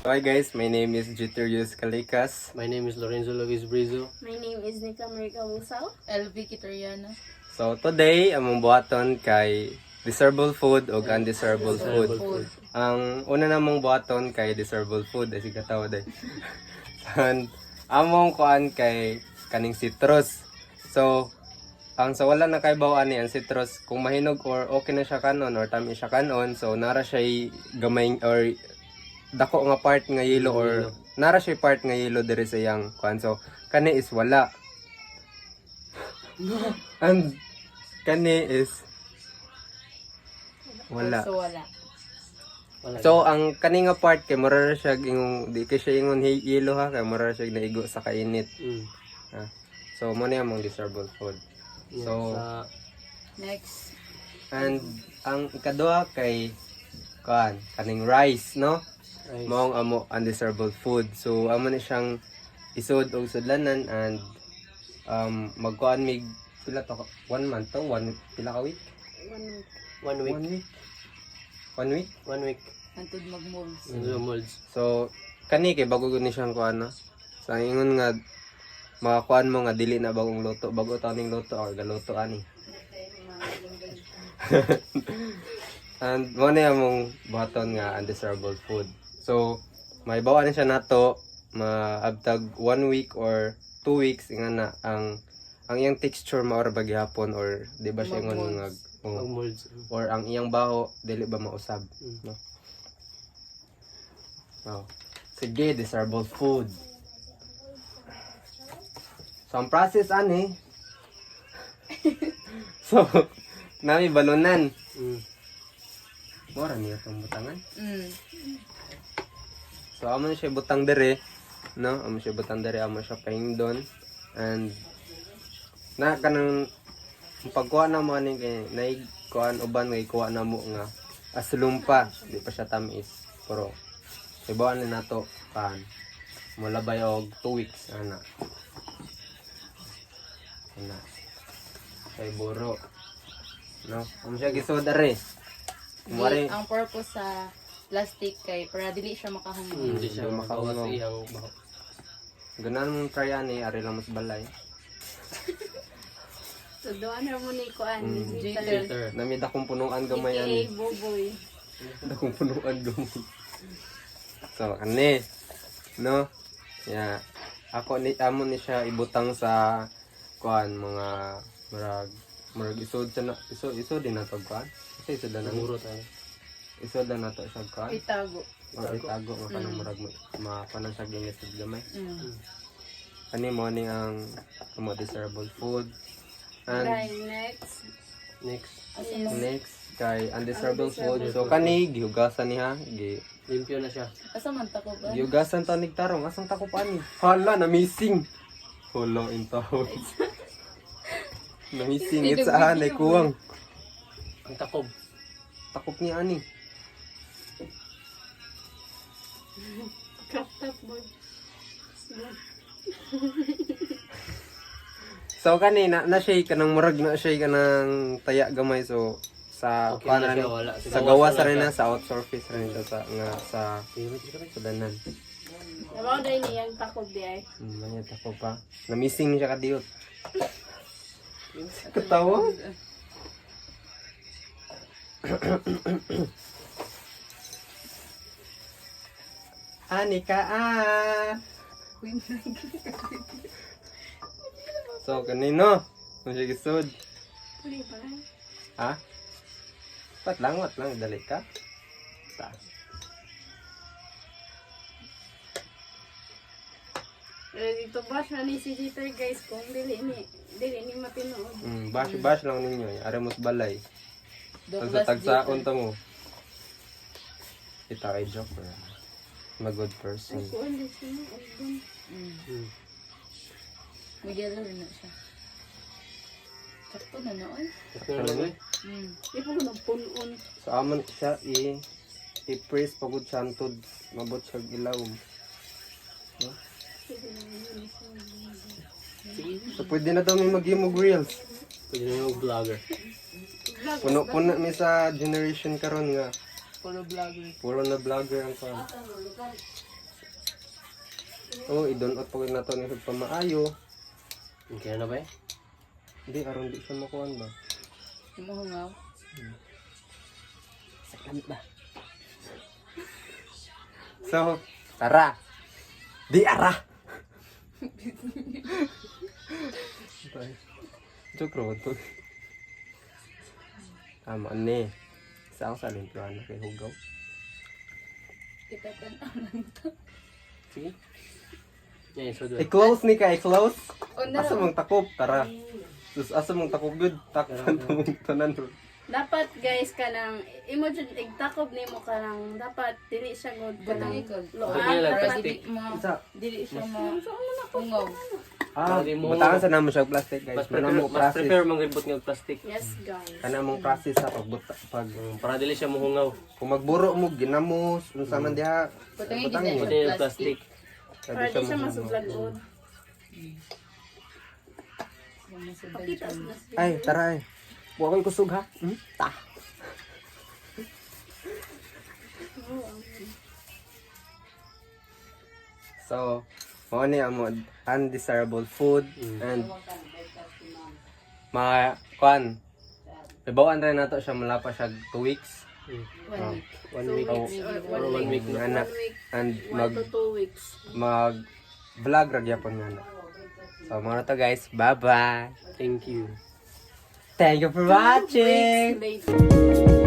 Hi guys, my name is Jiterius Kalikas. My name is Lorenzo Luis Brizo. My name is Nika Marica Busao. LV Kitoriana. So today, among buhaton kay desirable food o undesirable food. Ang una namong buhaton kay desirable food, ay sigatawa day. And among kuan kay kaning citrus. So, ang sa wala na kay bawaan ni ang citrus, kung mahinog or okay na siya kanon or tami siya kanon, so nara siya gamay or dako nga part nga yellow or nara siya part nga yellow diri sa yang kuan. So kani is wala. And kani is wala. So wala. So ang kani nga part kay mura ra siya ingong di kay siya ingon yellow ha kay mura ra siya naigo sa kainit. Ha? So mo na among desirable food. So Next. and ang ikaduha kay kuan kaning rice, no? Maong amo undesirable food. So amo ni siyang isod og sudlanan and magkuan mig pila to 1 month to 1 pila ka week? 1 week. 1 week. 1 week? 1 week. Antud mag-molds. Molds. So kani kay bago gud ni siyang kuan no. Sa ingon nga makakuan mo nga dili na bagong luto, bago taning luto or galuto ani. And mo na among buhaton nga undesirable food. So may bawaan siya nato maabtag 1 week or 2 weeks ingana ang iyang texture maor ba gihapon or di ba siya ingon nga Molds. or ang iyang baho dili ba mausab, no? Oh. Sige, desirable food. So ang process ani so nami balunan. Mora niya itong butangan. So amo siya butang dere, no? Amo siya butang dere, amo siya pahingdon. And na kanang pagkuha na mo ani kay naig kuan uban may kuha na mo nga asulumpa, di pa siya tamis. Pero ibawaan na nato kan mulabay og 2 weeks ana. Ana. Kay buro. No, amo siya gisod dere. Mari Ang purpose sa plastic kay para dili siya makahangin. Hindi siya makawas sa iyang baho. ganan mong try ani ari lang mas balay. So doon na mo ni Kuan. Jitter. Later. Namid akong punuan gamay ani. AKA Boboy. Akong punuan gamay. So ani no. Ya. Ako ni amo ni siya ibutang sa kuan mga murag isod sa isod din nato kuan. Kasi isod na Nanguro tayo. isod na nato sa kuan. Itago. Or itago nga kanang murag mapanan sa gingit sa gamay. Mm. Kani mo ni ang amo desirable food. And Right, next. Next. next kay undesirable food. So kani gihugasan niya, Limpyo na siya. Asa man ta ko ba? gihugasan ta nig tarong asang tako pa ni. Hala na missing. Hala in taon. Na missing it sa anay kuwang. Ang takob. Takop niya ani. Kaptap boy. So kanina na siya kanang murag na siya kanang taya gamay so sa Okay na paano siya, ni- wala. sa gawas sa rin na sa out surface rin ito sa nga sa sudanan. Nabaw dahil niyang takob di ay. Manyat ako pa. Na missing siya kadiyot. Katawa? Anika So kanino? Kung siya gisod. Puli ba? Ha? Pat lang, dali ka. Ta. Dito bash na ni si Jitter guys kung dili ni matinuod. Bash lang ninyo. Aremos balay. Tagsa-tagsaon ta mo. Kita kay Joker. I'm a good person. Ay, kuan din siya. Album. Magyalo rin na siya. Sakto na noon. Di pa ko nagpunon. So amon siya i-press pagod siya antod mabot siya ilawom. No? So pwede na daw may mag-imog reels. Pwede na yung vlogger. Puno mi sa generation karon nga Puro vlogger. puro na vlogger ang kan. Oh, idunot pa ko na to ni pamaayo. Okay na ba eh? Hindi, aron di siya makuhan ba? Mahungaw. Sa lamit ba? So, tara. Di ara. Joke ro to. Tama ni. Sa ako sa limpyohan na kay Hugaw. Itatanaw lang to. Sige. Yeah, so do it. I-close ni ka, i-close. O, na- Asa mong takop, tara. Sus, asa mong takop good. Takpan mong tanan. Dapat guys kanang imo jud igtakob nimo kanang dapat dili siya god kanang Ikod. loan. Pwede lang, Dapat plastic. Isa. Dili siya mahungaw. Ah, Pwede mo- butangan sa namo siya plastic guys. Mas Kana prepare, mo mas process. prepare mong ribot ng plastic. Yes guys. Kana mong process sa pag Para dili siya mohungaw. kung magburo mo ginamos unsa man diha. Butangin butangin. gid Pwede yung plastic. Para di siya mahulog. masudlan god. Pakita Pakita na siya. Ay, tara ay. Buwa ko'y kusog ha. Ta. So, mo ni amo undesirable food and mga kwan. Ibawan rin nato siya mula pa siya 2 weeks. 1 week. 1 week. Oh, Or 1 week na. anak. And 1 to 2 weeks. mag vlog ra gyapon nga na. So, mga na to guys. Bye-bye. Thank you. Thank you for watching. Later.